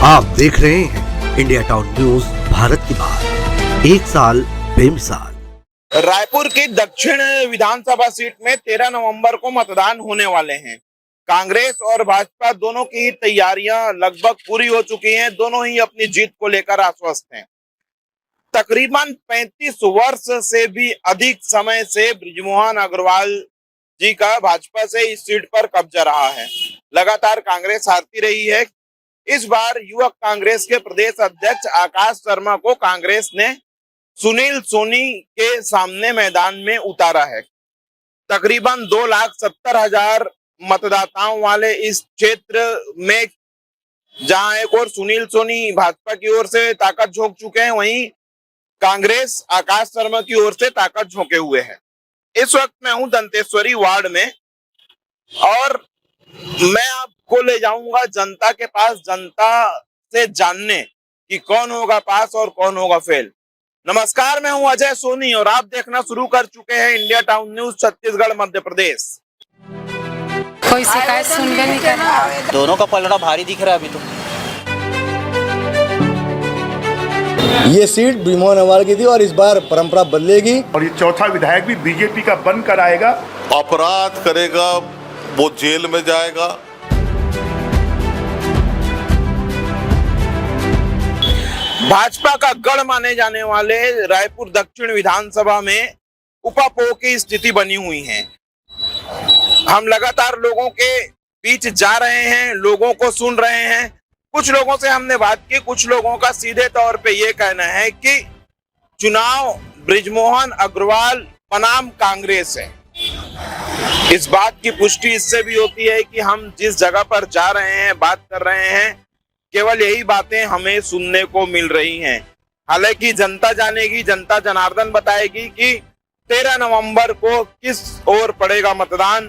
आप देख रहे हैं इंडिया टाउन न्यूज, भारत की बात, एक साल बेमिसाल। रायपुर की दक्षिण विधानसभा सीट में 13 नवंबर को मतदान होने वाले हैं। कांग्रेस और भाजपा दोनों की तैयारियां लगभग पूरी हो चुकी हैं। दोनों ही अपनी जीत को लेकर आश्वस्त हैं। तकरीबन 35 वर्ष से भी अधिक समय से बृजमोहन अग्रवाल जी का भाजपा से इस सीट पर कब्जा रहा है। लगातार कांग्रेस हारती रही है। इस बार युवक कांग्रेस के प्रदेश अध्यक्ष आकाश शर्मा को कांग्रेस ने सुनील सोनी के सामने मैदान में उतारा है। तकरीबन 2,70,000 मतदाताओं वाले इस क्षेत्र में जहां एक और सुनील सोनी भाजपा की ओर से ताकत झोंक चुके हैं, वहीं कांग्रेस आकाश शर्मा की ओर से ताकत झोंके हुए है। इस वक्त मैं हूं दंतेश्वरी वार्ड में और मैं आपको ले जाऊंगा जनता के पास, जनता से जानने कि कौन होगा पास और कौन होगा फेल। नमस्कार, मैं हूं अजय सोनी और आप देखना शुरू कर चुके हैं India town news Chhattisgarh Madhya Pradesh. कोई शिकायत सुन के नहीं करना। दोनों का पलड़ा भारी दिख रहा है अभी तो। ये सीट बृजमोहन अग्रवाल की थी और इस बार परंपरा बदलेगी और ये चौथा विधायक भी बीजेपी का बनकर आएगा। अपराध करेगा वो जेल में जाएगा। भाजपा का गढ़ माने जाने वाले रायपुर दक्षिण विधानसभा में उपापो की स्थिति बनी हुई है। हम लगातार लोगों के बीच जा रहे हैं, लोगों को सुन रहे हैं। कुछ लोगों से हमने बात की, कुछ लोगों का सीधे तौर पे ये कहना है कि चुनाव बृजमोहन अग्रवाल बनाम कांग्रेस है। इस बात की पुष्टि इससे भी होती है कि हम जिस जगह पर जा रहे हैं, बात कर रहे हैं, केवल यही बातें हमें सुनने को मिल रही हैं। हालांकि जनता जानेगी, जनता जनार्दन बताएगी कि 13 नवंबर को किस ओर पड़ेगा मतदान,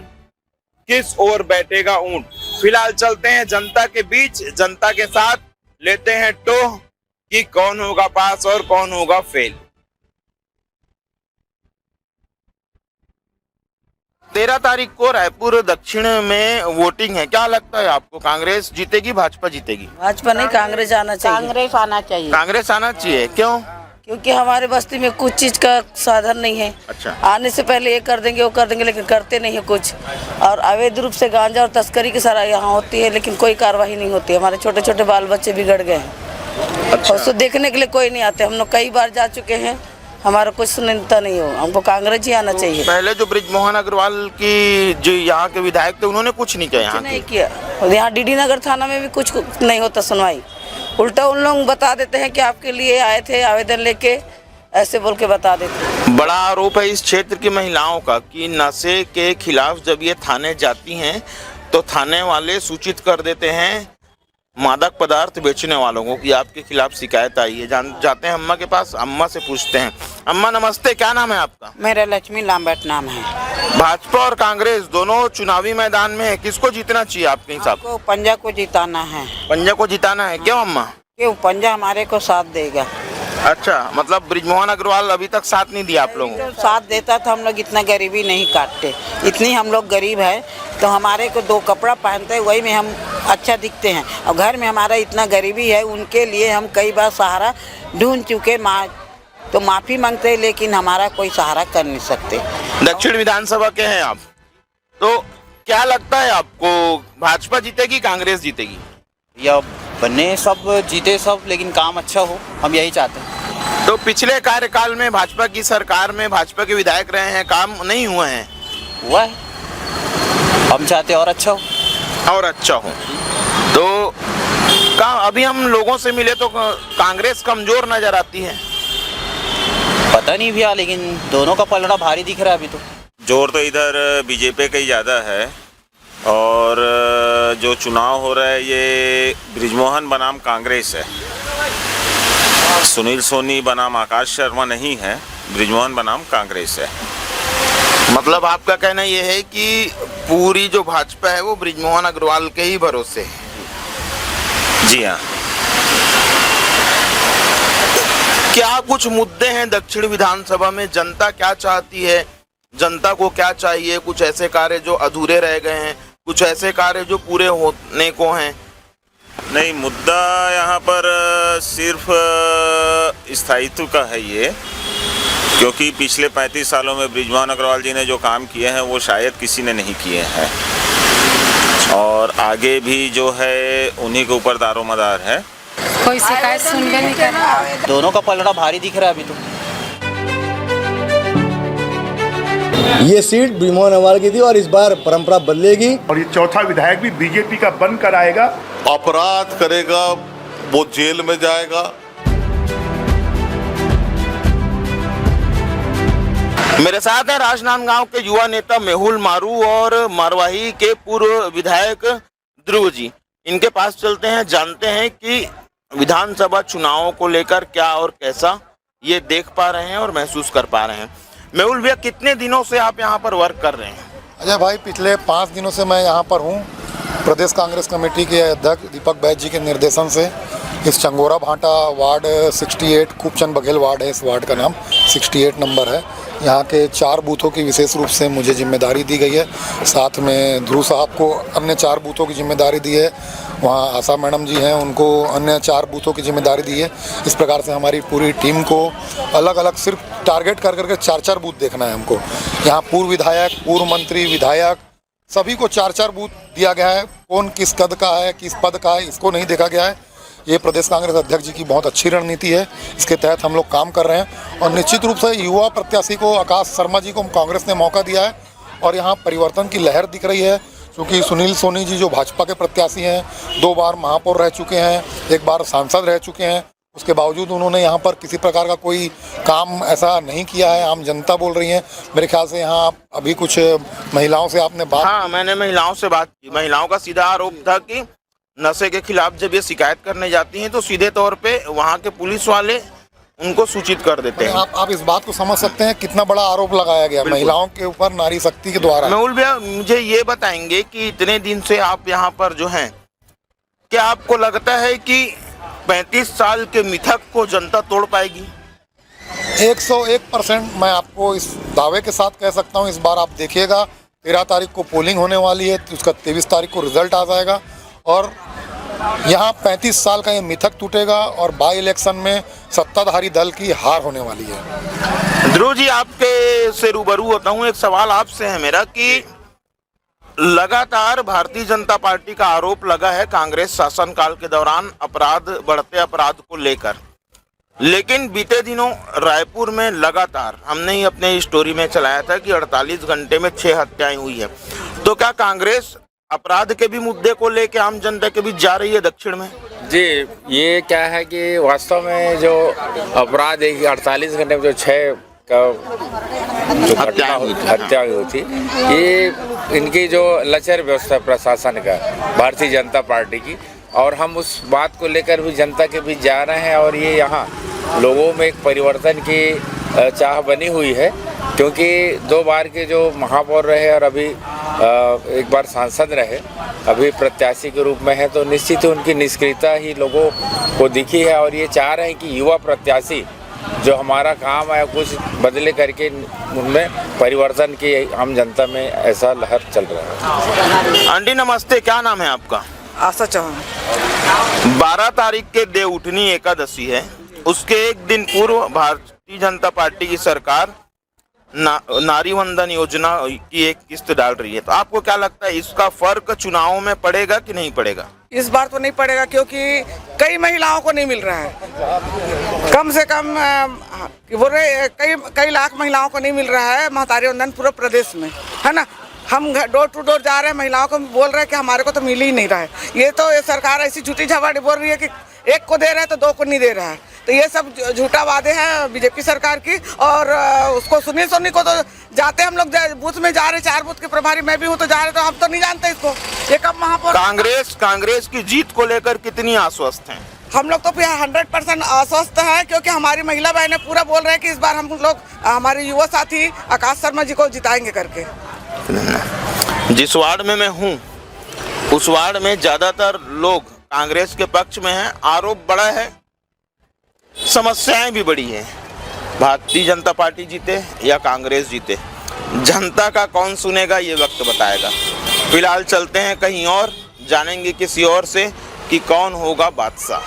किस ओर बैठेगा ऊंट। फिलहाल चलते हैं जनता के बीच, जनता के साथ लेते हैं टोह कि कौन होगा पास और कौन होगा फेल। 13 तारीख को रायपुर दक्षिण में वोटिंग है। क्या लगता है आपको, कांग्रेस जीतेगी भाजपा जीतेगी? भाजपा नहीं, कांग्रेस आना चाहिए। कांग्रेस आना चाहिए। कांग्रेस आना चाहिए। क्यों? क्योंकि हमारे बस्ती में कुछ चीज का साधन नहीं है। अच्छा। आने से पहले ये कर देंगे वो कर देंगे, लेकिन करते नहीं है कुछ। और अवैध रूप से गांजा और तस्करी की सारा यहाँ होती है, लेकिन कोई कार्रवाई नहीं होती। हमारे छोटे छोटे बाल बच्चे बिगड़ गए हैं। अच्छा। उसको देखने के लिए कोई नहीं आते। हम लोग कई बार जा चुके हैं, हमारा कुछ सुनता नहीं हो। हमको कांग्रेस ही आना चाहिए। पहले जो बृजमोहन अग्रवाल की जो यहाँ के विधायक थे, उन्होंने कुछ नहीं किया। नहीं किया। यहाँ डीडी नगर थाना में भी कुछ नहीं होता सुनवाई। उल्टा उन लोग बता देते हैं कि आपके लिए आए थे आवेदन लेके, ऐसे बोल के बता देते। बड़ा आरोप है इस क्षेत्र की महिलाओं का कि नशे के खिलाफ जब ये थाने जाती हैं तो थाने वाले सूचित कर देते हैं मादक पदार्थ बेचने वालों को कि आपके खिलाफ शिकायत आई है। जाते हैं अम्मा के पास, अम्मा से पूछते हैं। अम्मा नमस्ते, क्या नाम है आपका? मेरा लक्ष्मी लांबट नाम है। भाजपा और कांग्रेस दोनों चुनावी मैदान में है, किसको जीतना चाहिए आपके हिसाब से? पंजा को जिताना है। पंजा को जिताना है। क्यों अम्मा? क्यों? पंजा हमारे को साथ देगा। अच्छा, मतलब बृजमोहन अग्रवाल अभी तक साथ नहीं दिया आप लोगों को? साथ देता तो हम लोग इतना गरीबी नहीं काटते। इतनी हम लोग गरीब है तो हमारे को 2 कपड़ा पहनते हैं, वही में हम अच्छा दिखते हैं। और घर में हमारा इतना गरीबी है, उनके लिए हम कई बार सहारा ढूंढ चुके, तो माफ़ी मांगते हैं, लेकिन हमारा कोई सहारा कर नहीं सकते। दक्षिण विधानसभा के हैं आप, तो क्या लगता है आपको, भाजपा जीतेगी कांग्रेस जीतेगी? या बने सब जीते सब, लेकिन काम अच्छा हो, हम यही चाहते हैं। तो पिछले कार्यकाल में भाजपा की सरकार में भाजपा के विधायक रहे हैं, काम नहीं हुए हैं? हुआ है, हम चाहते और अच्छा हो। और अच्छा हो तो अभी हम लोगों से मिले तो कांग्रेस कमजोर नजर आती है। पता नहीं भैया, लेकिन दोनों का पलड़ा भारी दिख रहा है अभी तो। जोर तो इधर बीजेपी का ही ज़्यादा है और जो चुनाव हो रहा है ये बृजमोहन बनाम कांग्रेस है। सुनील सोनी बनाम आकाश शर्मा नहीं है, बृजमोहन बनाम कांग्रेस है। मतलब आपका कहना यह है कि पूरी जो भाजपा है वो बृजमोहन अग्रवाल के ही भरोसे है? जी हाँ। क्या कुछ मुद्दे हैं दक्षिण विधानसभा में, जनता क्या चाहती है, जनता को क्या चाहिए? कुछ ऐसे कार्य जो अधूरे रह गए हैं, कुछ ऐसे कार्य जो पूरे होने को हैं, नहीं, मुद्दा यहाँ पर सिर्फ स्थायित्व का है ये, क्योंकि पिछले 35 सालों में बृजमोहन अग्रवाल जी ने जो काम किए हैं वो शायद किसी ने नहीं किए हैं, और आगे भी जो है उन्हीं के ऊपर दारोमदार है। कोई शिकायत सुनबे नहीं कर रहा। दोनों का पलड़ा भारी दिख रहा है अभी तो। ये सीट बृजमोहन अग्रवाल की थी और इस बार परंपरा बदलेगी और ये चौथा विधायक भी बीजेपी का बनकर आएगा। अपराध करेगा वो जेल में जाएगा। मेरे साथ है राजनांदगांव के युवा नेता मेहुल मारू और मरवाही के पूर्व विधायक ध्रुव जी। इनके पास चलते हैं, जानते हैं कि विधानसभा चुनावों को लेकर क्या और कैसा ये देख पा रहे हैं और महसूस कर पा रहे हैं। मेहुल भैया, कितने दिनों से आप यहाँ पर वर्क कर रहे हैं? अजय भाई, पिछले 5 दिनों से मैं यहाँ पर हूँ। प्रदेश कांग्रेस कमेटी के अध्यक्ष दीपक बैज जी के निर्देशन से इस चंगोरा भाटा वार्ड 68, खूबचंद बघेल वार्ड है, इस वार्ड का नाम 68 नंबर है। यहाँ के 4 बूथों की विशेष रूप से मुझे जिम्मेदारी दी गई है। साथ में ध्रुव साहब को अन्य 4 बूथों की जिम्मेदारी दी है। वहाँ आशा मैडम जी हैं, उनको अन्य 4 बूथों की जिम्मेदारी दी है। इस प्रकार से हमारी पूरी टीम को अलग अलग सिर्फ टारगेट कर करके 4-4 बूथ देखना है हमको। यहाँ पूर्व विधायक, पूर्व मंत्री, विधायक सभी को 4-4 बूथ दिया गया है। कौन किस कद का है, किस पद का है, इसको नहीं देखा गया है। ये प्रदेश कांग्रेस अध्यक्ष जी की बहुत अच्छी रणनीति है। इसके तहत हम लोग काम कर रहे हैं और निश्चित रूप से युवा प्रत्याशी को आकाश शर्मा जी को कांग्रेस ने मौका दिया है और यहाँ परिवर्तन की लहर दिख रही है। क्योंकि सुनील सोनी जी जो भाजपा के प्रत्याशी हैं, 2 बार महापौर रह चुके हैं, 1 बार सांसद रह चुके हैं, उसके बावजूद उन्होंने यहाँ पर किसी प्रकार का कोई काम ऐसा नहीं किया है। आम जनता बोल रही है। मेरे ख्याल से यहाँ अभी कुछ महिलाओं से आपने बात। हाँ, मैंने महिलाओं से बात की। महिलाओं का सीधा आरोप था कि नशे के खिलाफ जब ये शिकायत करने जाती हैं तो सीधे तौर पे वहाँ के पुलिस वाले उनको सूचित कर देते हैं। आप इस बात को समझ सकते हैं कितना बड़ा आरोप लगाया गया महिलाओं के ऊपर नारी शक्ति के द्वारा। मेहुल भैया, मुझे ये बताएंगे कि इतने दिन से आप यहाँ पर जो हैं, क्या आपको लगता है कि 35 साल के मिथक को जनता तोड़ पाएगी? 101% मैं आपको इस दावे के साथ कह सकता हूँ। इस बार आप देखिएगा 13 तारीख को पोलिंग होने वाली है, तो उसका 23 तारीख को रिजल्ट आ जाएगा और यहाँ 35 साल का ये मिथक टूटेगा और बाई इलेक्शन में सत्ताधारी दल की हार होने वाली है। ध्रुव जी, आपके से रूबरू होता हूँ। एक सवाल आपसे है मेरा कि लगातार भारतीय जनता पार्टी का आरोप लगा है कांग्रेस शासनकाल के दौरान बढ़ते अपराध को लेकर, लेकिन बीते दिनों रायपुर में लगातार हमने ही अपने स्टोरी में चलाया था कि 48 घंटे में 6 हत्याएं हुई है। तो क्या कांग्रेस अपराध के भी मुद्दे को लेकर आम जनता के बीच जा रही है दक्षिण में? जी, ये क्या है कि वास्तव में जो अपराध 48 घंटे में जो 6 का जो हत्या हुई थी, ये इनकी जो लचर व्यवस्था प्रशासन का, भारतीय जनता पार्टी की, और हम उस बात को लेकर भी जनता के बीच जा रहे हैं और ये यहाँ लोगों में एक परिवर्तन की चाह बनी हुई है। क्योंकि 2 बार के जो महापौर रहे और अभी 1 बार सांसद रहे, अभी प्रत्याशी के रूप में है, तो निश्चित ही उनकी निष्क्रियता ही लोगों को दिखी है और ये चाह रहे हैं कि युवा प्रत्याशी जो हमारा काम है कुछ बदले करके उनमें परिवर्तन की आम जनता में ऐसा लहर चल रहा है। आंटी नमस्ते, क्या नाम है आपका? आशा चौहान। 12 तारीख के देवउठनी एकादशी है, उसके 1 दिन पूर्व भारतीय जनता पार्टी की सरकार नारी वंदन योजना की एक किस्त डाल रही है। तो आपको क्या लगता है, इसका फर्क चुनावों में पड़ेगा कि नहीं पड़ेगा? इस बार तो नहीं पड़ेगा, क्योंकि कई महिलाओं को नहीं मिल रहा है। कम से कम कई लाख महिलाओं को नहीं मिल रहा है महतारी वंदन पूरे प्रदेश में, है ना। हम डोर टू डोर जा रहे हैं, महिलाओं को बोल रहे हैं कि हमारे को तो मिल ही नहीं रहा है। ये तो ये सरकार ऐसी झूठी झवाड़ी बोल रही है कि 1 को दे रहा है तो 2 को नहीं दे रहा है। तो ये सब झूठा वादे हैं बीजेपी सरकार की। और उसको सुनील सोनी को तो जाते हम लोग बूथ में जा रहे, 4 बूथ के प्रभारी मैं भी हूँ, तो जा रहे, तो हम तो नहीं जानते इसको। ये कब महापौर। कांग्रेस की जीत को लेकर कितनी आश्वस्त हैं? हम लोग तो 100% आश्वस्त है, क्योंकि हमारी महिला बहनें पूरा बोल रहे हैं कि इस बार हम लोग हमारे युवा साथी आकाश शर्मा जी को जिताएंगे करके। जिस वार्ड में मैं हूँ उस वार्ड में ज्यादातर लोग कांग्रेस के पक्ष में हैं। आरोप बड़ा है, समस्याएं भी बड़ी हैं। भारतीय जनता पार्टी जीते या कांग्रेस जीते, जनता का कौन सुनेगा ये वक्त बताएगा। फिलहाल चलते हैं कहीं और, जानेंगे किसी और से कि कौन होगा बादशाह।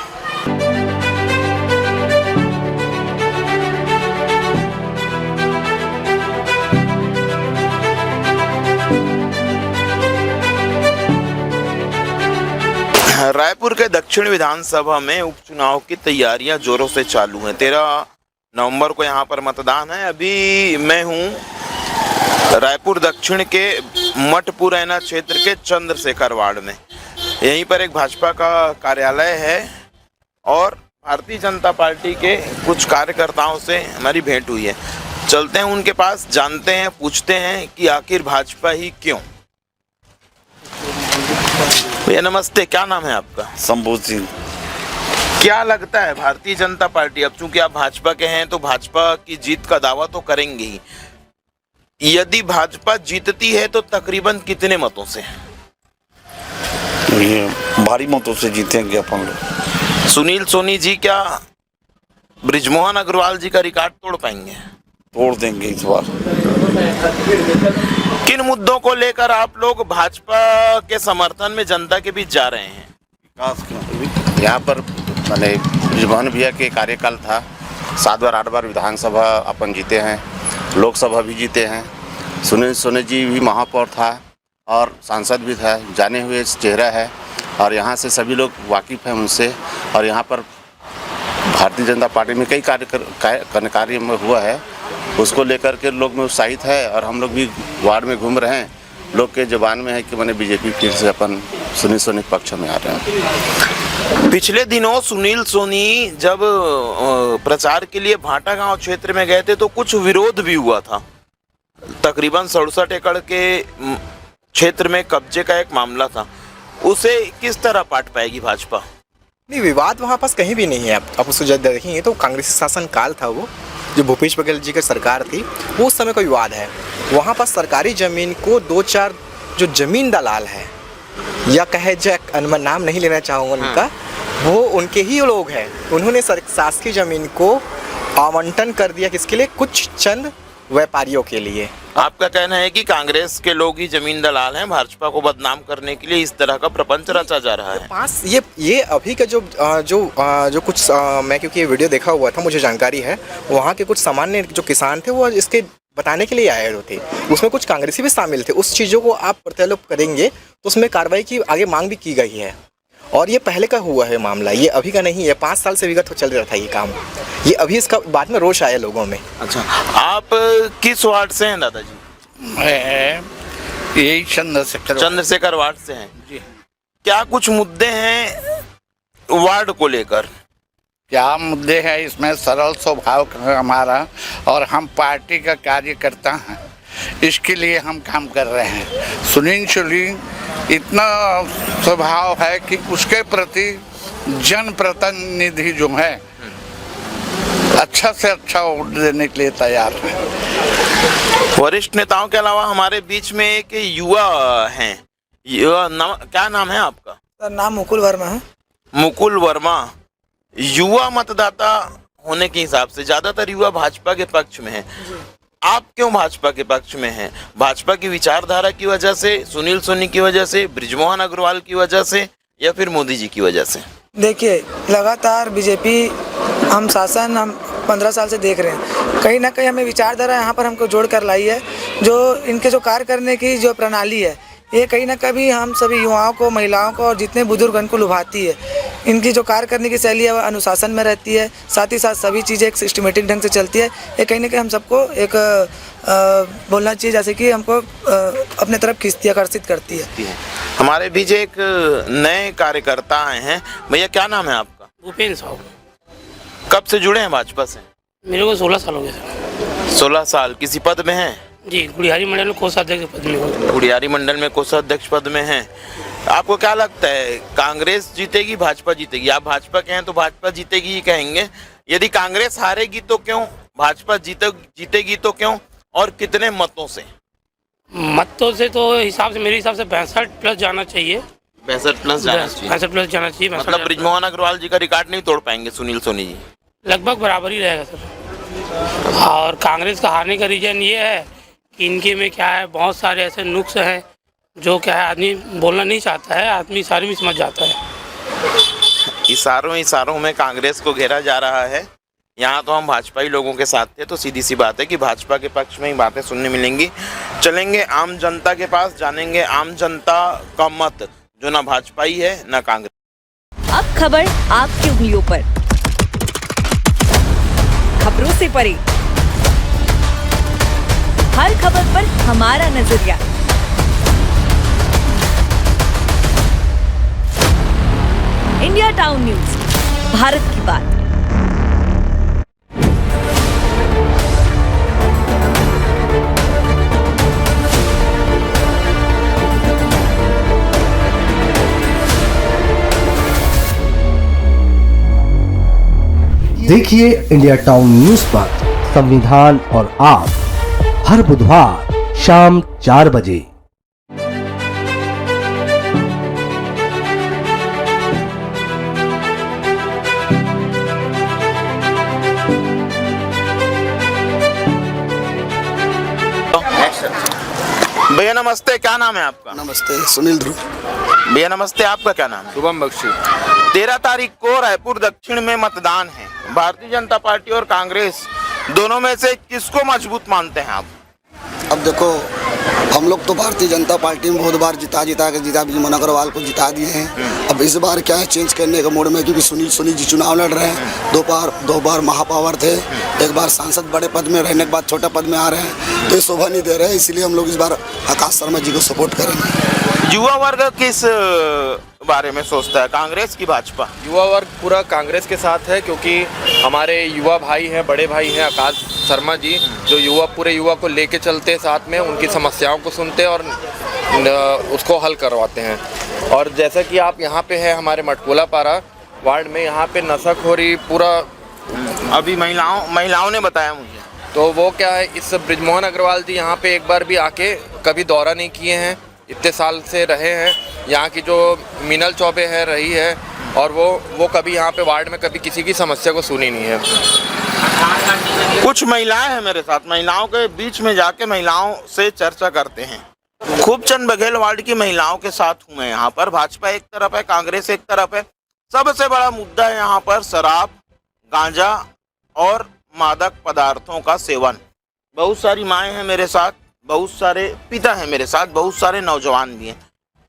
रायपुर के दक्षिण विधानसभा में उपचुनाव की तैयारियां जोरों से चालू हैं। 13 नवंबर को यहां पर मतदान है। अभी मैं हूं रायपुर दक्षिण के मठपुरैना क्षेत्र के चंद्रशेखर वार्ड में। यहीं पर एक भाजपा का कार्यालय है और भारतीय जनता पार्टी के कुछ कार्यकर्ताओं से हमारी भेंट हुई है। चलते हैं उनके पास, जानते हैं, पूछते हैं कि आखिर भाजपा ही क्यों। भैया नमस्ते, क्या नाम है आपका? संबोध सिंह। क्या लगता है भारतीय जनता पार्टी, अब चूंकि आप भाजपा के हैं तो भाजपा की जीत का दावा तो करेंगे ही, यदि भाजपा जीतती है तो तकरीबन कितने मतों से? ये भारी मतों से जीतेंगे अपन लोग। सुनील सोनी जी क्या बृजमोहन अग्रवाल जी का रिकॉर्ड तोड़ पाएंगे? तोड़ देंगे इस बार। किन मुद्दों को लेकर आप लोग भाजपा के समर्थन में जनता के बीच जा रहे हैं? यहाँ पर मैंने बृजमोहन भैया के कार्यकाल था, 7 बार 8 बार विधानसभा अपन जीते हैं, लोकसभा भी जीते हैं। सुनील सोनी जी भी महापौर था और सांसद भी था, जाने हुए चेहरा है और यहाँ से सभी लोग वाकिफ़ हैं उनसे। और यहाँ पर भारतीय जनता पार्टी में कई कार्य में हुआ है, उसको लेकर के लोग में उत्साहित है और हम लोग भी वार्ड में घूम रहे हैं। लोग के जुबान में है कि मैंने बीजेपी फिर से अपन सुनील सोनी पक्ष में आ रहे हैं। पिछले दिनों सुनील सोनी जब प्रचार के लिए भाटा गांव क्षेत्र में गए थे तो कुछ विरोध भी हुआ था। तकरीबन 67 एकड़ के क्षेत्र में कब्जे का एक मामला था, उसे किस तरह पाट पाएगी भाजपा? नहीं, विवाद वहाँ पास कहीं भी नहीं है। आप उसको जब देखेंगे तो कांग्रेसी शासन काल था, वो जो भूपेश बघेल जी की सरकार थी, वो उस समय का विवाद है। वहाँ पर सरकारी ज़मीन को 2-4 जो ज़मीन दलाल है, या कहे जो मैं नाम नहीं लेना चाहूँगा उनका, वो उनके ही लोग हैं। उन्होंने शासकीय ज़मीन को आवंटन कर दिया किसके लिए? कुछ चंद व्यापारियों के लिए। आपका कहना है कि कांग्रेस के लोग ही जमीन दलाल हैं, भाजपा को बदनाम करने के लिए इस तरह का प्रपंच रचा जा रहा है। ये अभी का जो कुछ मैं क्योंकि ये वीडियो देखा हुआ था, मुझे जानकारी है, वहाँ के कुछ सामान्य जो किसान थे वो इसके बताने के लिए आए थे। उसमें कुछ कांग्रेसी भी शामिल थे। उस चीज़ों को आप प्रत्यारोप करेंगे तो उसमें कार्रवाई की आगे मांग भी की गई है। और ये पहले का हुआ है मामला, ये अभी का नहीं है। 5 साल से विगत चल रहा था ये काम। ये अभी इसका बाद में रोष आया लोगों में। अच्छा, आप किस वार्ड से हैं दादाजी? यही चंद्रशेखर वार्ड से हैं जी। क्या कुछ मुद्दे हैं वार्ड को लेकर? क्या मुद्दे हैं इसमें? सरल स्वभाव हमारा और हम पार्टी का कार्यकर्ता हैं, इसके लिए हम काम कर रहे हैं। सुनील सोनी इतना स्वभाव है कि उसके प्रति जनप्रतिनिधि जो है अच्छा से अच्छा वोट देने के लिए तैयार है। वरिष्ठ नेताओं के अलावा हमारे बीच में एक युवा हैं। क्या नाम है आपका? सर नाम मुकुल वर्मा है। मुकुल वर्मा, युवा मतदाता होने के हिसाब से ज्यादातर युवा भाजपा के पक्ष में है। आप क्यों भाजपा के पक्ष में हैं? भाजपा की विचारधारा की वजह से, सुनील सोनी की वजह से, बृजमोहन अग्रवाल की वजह से, या फिर मोदी जी की वजह से? देखिए, लगातार बीजेपी हम 15 साल से देख रहे हैं। कहीं ना कहीं हमें विचारधारा यहाँ पर हमको जोड़ कर लाई है। जो इनके जो कार्य करने की जो प्रणाली है, ये कहीं ना कहीं हम सभी युवाओं को, महिलाओं को और जितने बुजुर्ग को लुभाती है। इनकी जो कार्य करने की शैली है वह अनुशासन में रहती है, साथ ही साथ सभी चीज़ें एक सिस्टमेटिक ढंग से चलती है। ये कहीं ना कहीं हम सबको एक बोलना चाहिए जैसे कि हमको अपने तरफ खींचती, आकर्षित करती है। हमारे बीच एक नए कार्यकर्ता आए हैं। भैया क्या नाम है आपका? भूपेंद्र साहब। कब से जुड़े हैं भाजपा से? मेरे को 16 साल हो गए। 16 साल। किसी पद में हैं? जी, गुड़ियारी मंडल में कोषाध्यक्ष पद में हूँ। गुड़ियारी मंडल में कोषाध्यक्ष पद में हैं। आपको क्या लगता है, कांग्रेस जीतेगी, भाजपा जीतेगी? आप भाजपा के हैं तो भाजपा जीतेगी ही कहेंगे। यदि कांग्रेस हारेगी तो क्यों? भाजपा जीतेगी तो क्यों? और कितने मतों से? मतों से तो हिसाब से, मेरे हिसाब से 62 प्लस जाना चाहिए। 62 प्लस जाना चाहिए। 62 प्लस जाना चाहिए। मतलब बृजमोहन अग्रवाल जी का रिकॉर्ड नहीं तोड़ पाएंगे सुनील सोनी जी? लगभग बराबर ही रहेगा सर। और कांग्रेस का हारने का रीजन ये है कि इनके में क्या है, बहुत सारे ऐसे नुक्स हैं जो क्या है आदमी बोलना नहीं चाहता है, आदमी सारे में समझ जाता है। इशारों में कांग्रेस को घेरा जा रहा है। यहाँ तो हम भाजपाई लोगों के साथ थे, तो सीधी सी बात है कि भाजपा के पक्ष में ही बातें सुनने मिलेंगी। चलेंगे आम जनता के पास, जानेंगे आम जनता का मत, जो ना भाजपाई है ना कांग्रेस। अब खबर आपकी उंगलियों पर, खबरों से परे, हर खबर पर हमारा नजरिया। इंडिया टाउन न्यूज, भारत की बात। देखिए इंडिया टाउन न्यूज पर संविधान और आप हर बुधवार शाम 4 बजे। भैया नमस्ते, क्या नाम है आपका? नमस्ते, सुनील ध्रुव। भैया नमस्ते, आपका क्या नाम है? शुभम बख्शी। 13 तारीख को रायपुर दक्षिण में मतदान है। भारतीय जनता पार्टी और कांग्रेस दोनों में से किसको मजबूत मानते हैं आप? अब देखो, हम लोग तो भारतीय जनता पार्टी में बहुत बार जिता के ब्रिजमोहन अग्रवाल को जिता दिए हैं। अब इस बार क्या है, चेंज करने का मूड में, क्योंकि सुनील जी चुनाव लड़ रहे हैं। दो बार महापौर थे, एक बार सांसद बड़े पद में रहने के बाद छोटे पद में आ रहे हैं, तो ये शोभा नहीं दे रहे हैं। इसलिए हम लोग इस बार आकाश शर्मा जी को सपोर्ट करेंगे। युवा वर्ग किस बारे में सोचता है, कांग्रेस की भाजपा? युवा वर्ग पूरा कांग्रेस के साथ है, क्योंकि हमारे युवा भाई हैं, बड़े भाई हैं आकाश शर्मा जी, जो पूरे युवा को लेके चलते, साथ में उनकी समस्याओं को सुनते और उसको हल करवाते हैं। और जैसा कि आप यहाँ पे है हमारे मटकोला पारा वार्ड में, यहाँ पे नशाखोरी पूरा, अभी महिलाओं ने बताया मुझे, तो वो क्या है, इस ब्रिजमोहन अग्रवाल जी यहाँ पे एक बार भी आके कभी दौरा नहीं किए हैं, इतने साल से रहे हैं। यहाँ की जो मीनल चौबे है रही है, और वो कभी यहाँ पे वार्ड में कभी किसी की समस्या को सुनी नहीं है। कुछ महिलाएं हैं मेरे साथ, महिलाओं के बीच में जाके महिलाओं से चर्चा करते हैं। खूबचंद बघेल वार्ड की महिलाओं के साथ हूँ मैं यहाँ पर। भाजपा एक तरफ है, कांग्रेस एक तरफ है। सबसे बड़ा मुद्दा है यहाँ पर शराब, गांजा और मादक पदार्थों का सेवन। बहुत सारी माएँ हैं मेरे साथ, बहुत सारे पिता हैं मेरे साथ, बहुत सारे नौजवान भी हैं।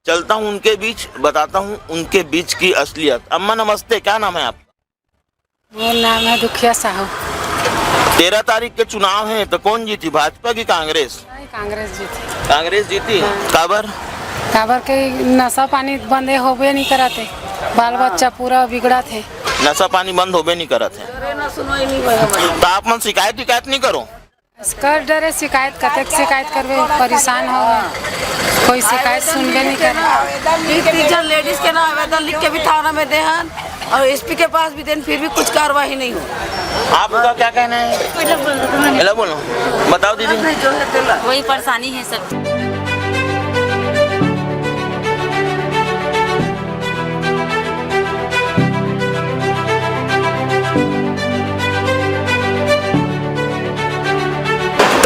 चलता हूँ उनके बीच, बताता हूँ उनके बीच की असलियत। अम्मा नमस्ते, क्या नाम है आपका? वो नाम है दुखिया साहू। 13 तारीख के चुनाव हैं, तो कौन जीती, भाजपा की कांग्रेस? कांग्रेस जीती। कांग्रेस जीती? काबर के नशा पानी बंद होबे नहीं करा थे, बाल बच्चा पूरा बिगड़ा थे। नशा पानी बंद होबे नहीं करा थे, तो आप मन शिकायत नहीं करो? कर डरे शिकायत, कतक शिकायत करवे, परेशान हो गए, कोई शिकायत सुनबे नहीं करे। लेडीज के ना आवेदन लिख के भी थाना में दे और एसपी के पास भी दें, फिर भी कुछ कार्रवाई नहीं हो। आपका क्या कहना है? बोलो, बताओ दीदी। वही परेशानी है सब।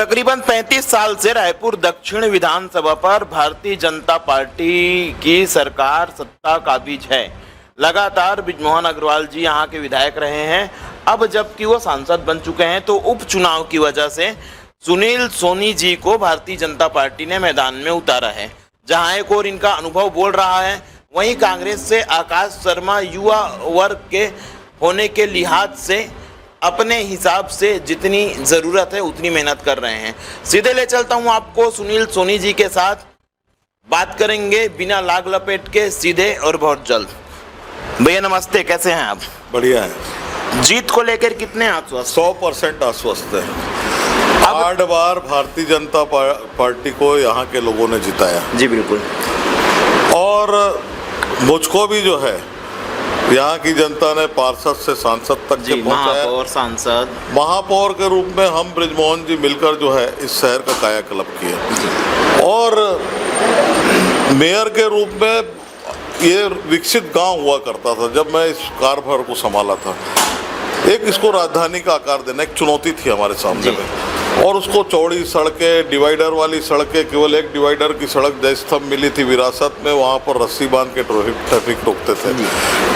तकरीबन 35 साल से रायपुर दक्षिण विधानसभा पर भारतीय जनता पार्टी की सरकार सत्ता काबिज है। लगातार ब्रिजमोहन अग्रवाल जी यहाँ के विधायक रहे हैं। अब जबकि वो सांसद बन चुके हैं, तो उपचुनाव की वजह से सुनील सोनी जी को भारतीय जनता पार्टी ने मैदान में उतारा है। जहां एक और इनका अनुभव बोल रहा है, वहीं कांग्रेस से आकाश शर्मा युवा वर्ग के होने के लिहाज से अपने हिसाब से जितनी ज़रूरत है उतनी मेहनत कर रहे हैं। सीधे ले चलता हूं आपको सुनील सोनी जी के साथ, बात करेंगे बिना लाग लपेट के, सीधे और बहुत जल्द। भैया नमस्ते, कैसे हैं आप? बढ़िया है। जीत को लेकर कितने आश्वस्त? 100% आश्वस्त है। 8 बार भारतीय जनता पार्टी को यहाँ के लोगों ने जिताया। जी बिल्कुल। और मुझको भी जो है यहाँ की जनता ने पार्षद से सांसद तक के पहुँचाया। महापौर, सांसद, महापौर के रूप में हम ब्रिजमोहन जी मिलकर जो है इस शहर का कायाकल्प किया, और मेयर के रूप में ये विकसित गांव हुआ करता था। जब मैं इस कार्यभार को संभाला था, एक इसको राजधानी का आकार देना एक चुनौती थी हमारे सामने में। और उसको चौड़ी सड़कें, डिवाइडर वाली सड़कें, केवल एक डिवाइडर की सड़क जैसे मिली थी विरासत में, वहाँ पर रस्सी बांध के ट्रैफिक रोकते थे।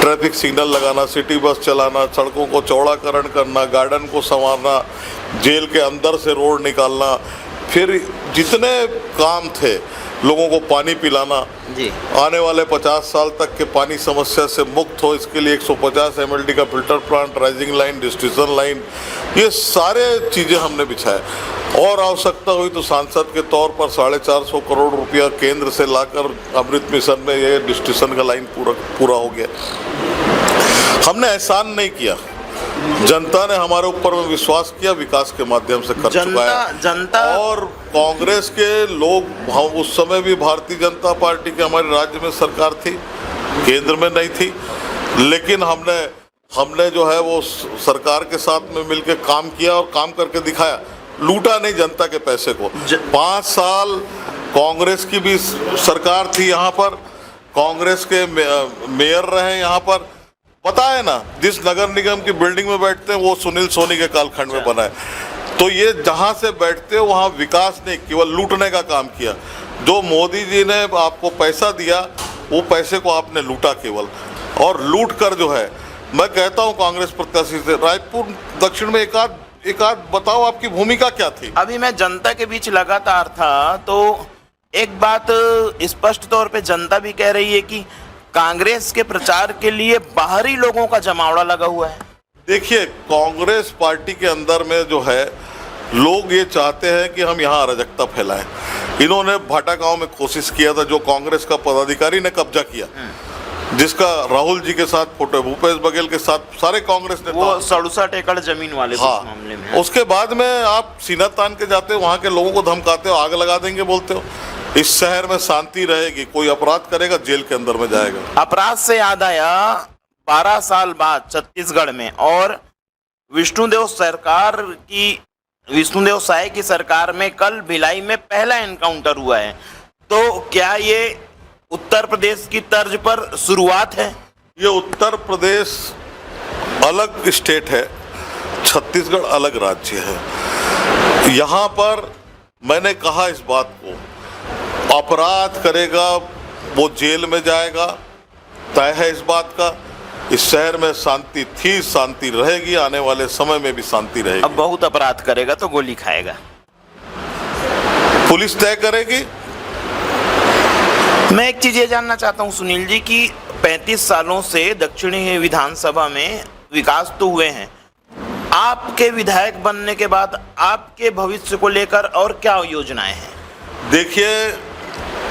ट्रैफिक सिग्नल लगाना, सिटी बस चलाना, सड़कों को चौड़ाकरण करना, गार्डन को संवारना, जेल के अंदर से रोड निकालना, फिर जितने काम थे, लोगों को पानी पिलाना, आने वाले 50 साल तक के पानी समस्या से मुक्त हो, इसके लिए 150 mld का filter plant, rising line, distribution line, ये सारे चीज़ें हमने बिछाए। और आवश्यकता हुई तो सांसद के तौर पर 450 करोड़ रुपया केंद्र से लाकर अमृत मिशन में ये डिस्ट्रीब्यूशन का लाइन पूरा हो गया। हमने एहसान नहीं किया, जनता ने हमारे ऊपर में विश्वास किया, विकास के माध्यम से कर चुका है जनता। और कांग्रेस के लोग, उस समय भी भारतीय जनता पार्टी की हमारे राज्य में सरकार थी, केंद्र में नहीं थी, लेकिन हमने जो है वो सरकार के साथ में मिलकर काम किया और काम करके दिखाया। लूटा नहीं जनता के पैसे को। 5 साल कांग्रेस की भी सरकार थी यहाँ पर, कांग्रेस के मेयर रहे यहाँ पर। पता है ना, जिस नगर निगम की बिल्डिंग में बैठते हैं वो सुनील सोनी के कालखंड में बना है। तो ये जहाँ से बैठते हो वहाँ विकास नहीं, केवल लूटने का काम किया। जो मोदी जी ने आपको पैसा दिया, वो पैसे को आपने लूटा केवल, और लूट कर जो है, मैं कहता हूँ कांग्रेस प्रत्याशी से, रायपुर दक्षिण में एक आध बताओ आपकी भूमिका क्या थी। अभी मैं जनता के बीच लगातार था, तो एक बात स्पष्ट तौर पे जनता भी कह रही है कि कांग्रेस के प्रचार के लिए बाहरी लोगों का जमावड़ा लगा हुआ है। देखिए, कांग्रेस पार्टी के अंदर में जो है, लोग ये चाहते हैं कि हम यहाँ अराजकता फैलाएं। इन्होंने भाटा गांव में कोशिश किया था, जो कांग्रेस का पदाधिकारी ने कब्जा किया, जिसका राहुल जी के साथ फोटो, भूपेश बघेल के साथ सारे कांग्रेस ने, वो 67 एकड़ जमीन वाले मामले में। उसके बाद में आप सीना तान के जाते हो, वहाँ के लोगों को धमकाते हो, आग लगा देंगे बोलते हो। इस शहर में शांति रहेगी, कोई अपराध करेगा जेल के अंदर में जाएगा। अपराध से याद आया, 12 साल बाद छत्तीसगढ़ में और विष्णुदेव साय की सरकार में कल भिलाई में पहला एनकाउंटर हुआ है। तो क्या ये उत्तर प्रदेश की तर्ज पर शुरुआत है? ये उत्तर प्रदेश अलग स्टेट है, छत्तीसगढ़ अलग राज्य है। यहाँ पर मैंने कहा इस बात को, अपराध करेगा वो जेल में जाएगा, तय है इस बात का। इस शहर में शांति थी, शांति रहेगी, आने वाले समय में भी शांति रहेगी। अब बहुत अपराध करेगा तो गोली खाएगा, पुलिस तय करेगी। मैं एक चीज ये जानना चाहता हूँ सुनील जी की 35 सालों से दक्षिणी विधानसभा में विकास तो हुए हैं, आपके विधायक बनने के बाद आपके भविष्य को लेकर और क्या योजनाएं हैं? देखिए,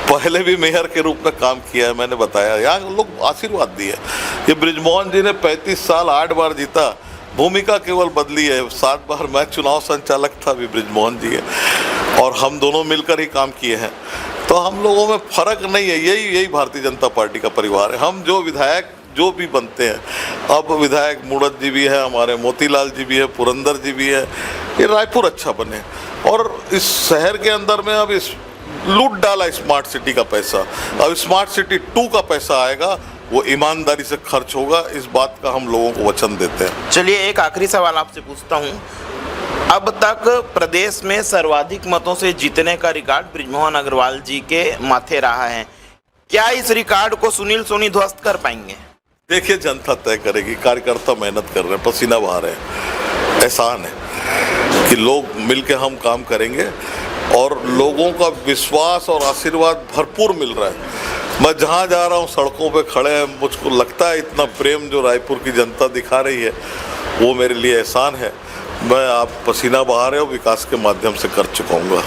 पहले भी मेयर के रूप में काम किया है, मैंने बताया, यहाँ लोग आशीर्वाद दिए। ये बृजमोहन जी ने 35 साल 8 बार जीता, भूमिका केवल बदली है। 7 बार मैं चुनाव संचालक था, अभी बृजमोहन जी है, और हम दोनों मिलकर ही काम किए हैं। तो हम लोगों में फर्क नहीं है, यही भारतीय जनता पार्टी का परिवार है। हम जो विधायक जो भी बनते हैं, अब विधायक मूड़त जी भी है, हमारे मोतीलाल जी भी है, पुरंदर जी भी है, ये रायपुर अच्छा बने। और इस शहर के अंदर में अब इस लूट डाला स्मार्ट सिटी का पैसा, अब स्मार्ट सिटी 2 का पैसा आएगा, वो ईमानदारी से खर्च होगा, इस बात का हम लोगों को वचन देते हैं। चलिए, एक आखिरी सवाल आपसे पूछता हूँ। अब तक प्रदेश में सर्वाधिक मतों से जीतने का रिकॉर्ड बृजमोहन अग्रवाल जी के माथे रहा है, क्या इस रिकॉर्ड को सुनील सोनी ध्वस्त कर पाएंगे? देखिए, जनता तय करेगी। कार्यकर्ता मेहनत कर रहे हैं, पसीना बहा रहे हैं। एहसान है कि लोग मिलकर हम काम करेंगे और लोगों का विश्वास और आशीर्वाद भरपूर मिल रहा है। मैं जहाँ जा रहा हूँ, सड़कों पे खड़े हैं, मुझको लगता है इतना प्रेम जो रायपुर की जनता दिखा रही है, वो मेरे लिए एहसान है। मैं आप पसीना बहा रहे हो, विकास के माध्यम से कर चुकाऊंगा।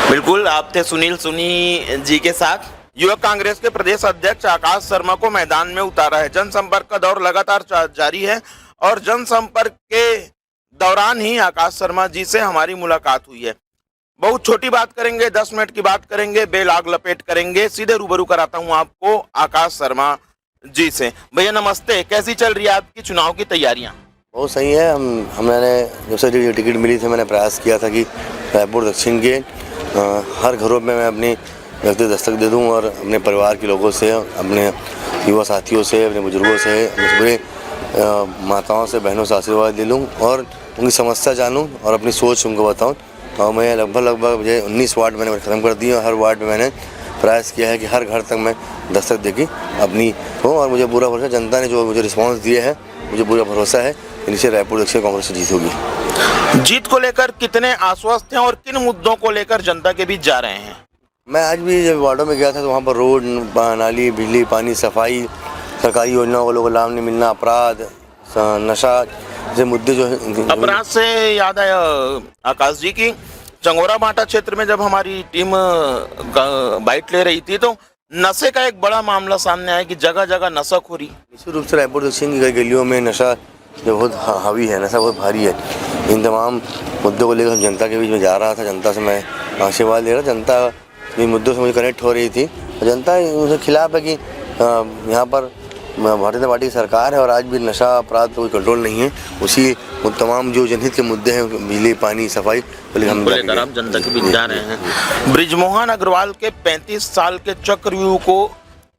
बिल्कुल, आप थे सुनील सोनी जी के साथ। युवक कांग्रेस के प्रदेश अध्यक्ष आकाश शर्मा को मैदान में उतारा है। जनसंपर्क का दौर लगातार जारी है और जनसंपर्क के दौरान ही आकाश शर्मा जी से हमारी मुलाकात हुई है। बहुत छोटी बात करेंगे, 10 मिनट की बात करेंगे, बेलाग लपेट करेंगे। सीधे रूबरू कराता हूँ आपको आकाश शर्मा जी से। भैया नमस्ते, कैसी चल रही है आपकी चुनाव की तैयारियाँ? बहुत सही है। हमने जब से जो टिकट मिली थी, मैंने प्रयास किया था कि रायपुर दक्षिण के हर घरों में मैं अपनी व्यक्तिगत दस्तक दे दूं और अपने परिवार के लोगों से, अपने युवा साथियों से, अपने बुजुर्गों से, अपने पूरे माताओं से, बहनों से आशीर्वाद ले लूं और उनकी समस्या जानूं और अपनी सोच उनको बताऊं और मैं लगभग मुझे 19 वार्ड मैंने ख़त्म कर दिए और हर वार्ड में मैंने प्रयास किया है कि हर घर तक मैं दस्तक देके अपनी हो। और मुझे पूरा भरोसा, जनता ने जो मुझे रिस्पांस दिया है, मुझे पूरा भरोसा है इनसे रायपुर दक्षिण कांग्रेस से जीत होगी। जीत को लेकर कितने आश्वस्त हैं और किन मुद्दों को लेकर जनता के बीच जा रहे हैं? मैं आज भी जब वार्डों में गया था तो वहाँ पर रोड, नाली, बिजली, पानी, सफाई, सरकारी योजनाओं को लोगों को लाभ नहीं मिलना, अपराध, नशा जैसे मुद्दे जो है। अपराध से याद आया आकाश जी की चंगोरा भाटा क्षेत्र में जब हमारी टीम बाइट ले रही थी तो नशे का एक बड़ा मामला सामने आया कि जगह जगह नशाखोरी। निश्चित रूप से रायपुर दक्षिण की कई गलियों में नशा जो बहुत हावी है, नशा बहुत भारी है। इन तमाम मुद्दों को लेकर जनता के बीच में जा रहा था, जनता से मैं आशीर्वाद ले रहा, जनता इन मुद्दों से मुझे कनेक्ट हो रही थी। जनता उनके खिलाफ है कि यहाँ पर भारतीय जनता पार्टी की सरकार है और आज भी नशा अपराध पर कोई कंट्रोल नहीं है। उसी तमाम जो जनहित के मुद्दे हैं, बिजली, पानी, सफाई को लेकर आप जनता के बीच जा रहे हैं। बृजमोहन अग्रवाल के 35 साल के चक्रव्यूह को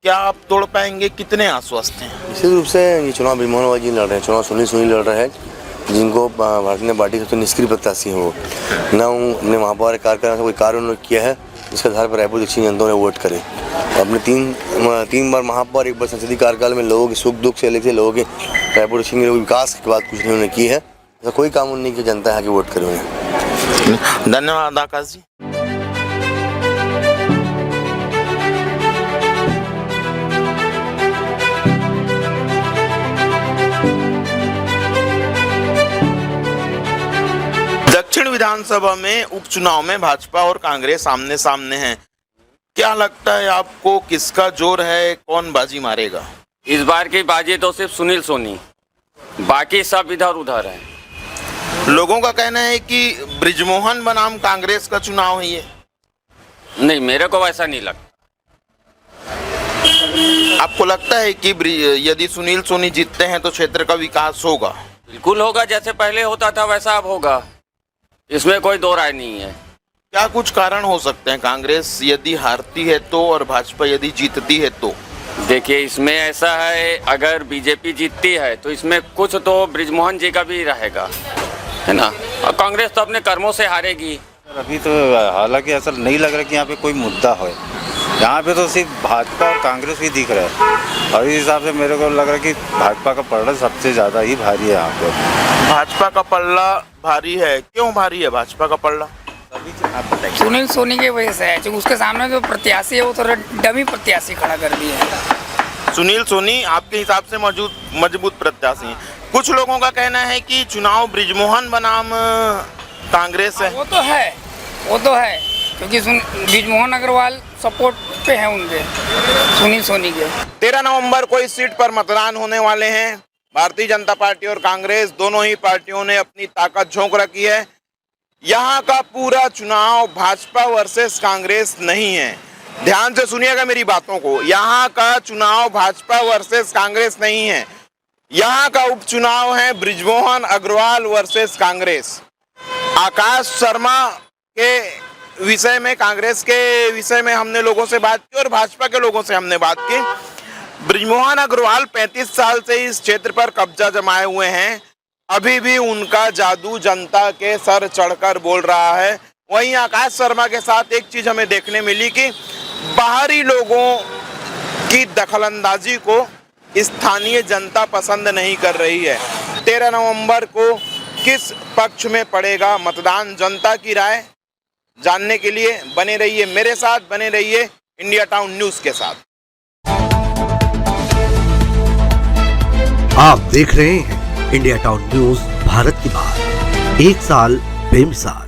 क्या आप तोड़ पाएंगे? कितने आश्वस्त हैं? निश्चित रूप से ये चुनाव बृजमोहन जी लड़ रहे हैं, चुनाव सुनील सोनी लड़ रहे हैं, जिनको भारतीय जनता पार्टी सबसे निष्क्रिय प्रत्याशी है। वो ना अपने महापौर कार्यक्रम से कोई कार्य उन्होंने किया है जिसके आधार पर रायपुर दक्षिण जनता ने वोट करे। अपने तीन बार महापौर, एक बार संसदीय कार्यकाल में लोगों के सुख दुख से लेकर लोगों के रायपुर दक्षिण के विकास की बात कुछ नहीं उन्होंने की है। ऐसा कोई काम उन्होंने नहीं किया, जनता यहाँ की वोट करे उन्हें। धन्यवाद आकाश जी। दक्षिण विधानसभा में उपचुनाव में भाजपा और कांग्रेस आमने सामने हैं। क्या लगता है आपको, किसका जोर है, कौन बाजी मारेगा? इस बार की बाजी तो सिर्फ सुनील सोनी, बाकी सब इधर उधर है। लोगों का कहना है कि बृजमोहन बनाम कांग्रेस का चुनाव है ये। नहीं, मेरे को वैसा नहीं लगता। आपको लगता है कि यदि सुनील सोनी जीतते हैं तो क्षेत्र का विकास होगा? बिल्कुल होगा, जैसे पहले होता था वैसा अब होगा, इसमें कोई दो राय नहीं है। क्या कुछ कारण हो सकते हैं कांग्रेस यदि हारती है तो और भाजपा यदि जीतती है तो? देखिए, इसमें ऐसा है, अगर बीजेपी जीतती है तो इसमें कुछ तो बृजमोहन जी का भी रहेगा, है ना, और कांग्रेस तो अपने कर्मों से हारेगी। अभी तो हालांकि ऐसा नहीं लग रहा कि यहाँ पे कोई मुद्दा हो, यहाँ पे तो सिर्फ भाजपा और कांग्रेस ही दिख रहा है। और इस हिसाब से मेरे को लग रहा है कि भाजपा का पलड़ा सबसे ज़्यादा ही भारी है यहाँ पे। भाजपा का पलड़ा भारी है, क्यों भारी है भाजपा का पलड़ा? सुनील सोनी की वजह से है, जो उसके सामने जो प्रत्याशी है वो थोड़ा डमी प्रत्याशी खड़ा कर दिए है। सुनील सोनी आपके हिसाब से मजबूत प्रत्याशी हैं। कुछ लोगों का कहना है कि चुनाव बृजमोहन बनाम कांग्रेस है। वो तो है क्योंकि बृजमोहन अग्रवाल सपोर्ट पे है उनके, सुनील सोनी के। 13 नवंबर को इस सीट पर मतदान होने वाले हैं। भारतीय जनता पार्टी और कांग्रेस दोनों ही पार्टियों ने अपनी ताकत झोंक रखी है। यहाँ का पूरा चुनाव भाजपा वर्सेस कांग्रेस नहीं है। ध्यान से सुनिएगा मेरी बातों को। यहाँ का चुनाव भाजपा वर्सेस कांग्रेस नहीं है, यहाँ का उपचुनाव है बृजमोहन अग्रवाल वर्सेस कांग्रेस। आकाश शर्मा के विषय में, कांग्रेस के विषय में हमने लोगों से बात की और भाजपा के लोगों से हमने बात की। बृजमोहन अग्रवाल 35 साल से इस क्षेत्र पर कब्जा जमाए हुए हैं। अभी भी उनका जादू जनता के सर चढ़कर बोल रहा है। वहीं आकाश शर्मा के साथ एक चीज हमें देखने मिली कि बाहरी लोगों की दखलंदाजी को स्थानीय जनता पसंद नहीं कर रही है। 13 नवंबर को किस पक्ष में पड़ेगा मतदान, जनता की राय जानने के लिए बने रहिए मेरे साथ, बने रहिए इंडिया टाउन न्यूज के साथ। आप देख रहे हैं इंडिया टाउन न्यूज, भारत की बात, एक साल बेमिसाल।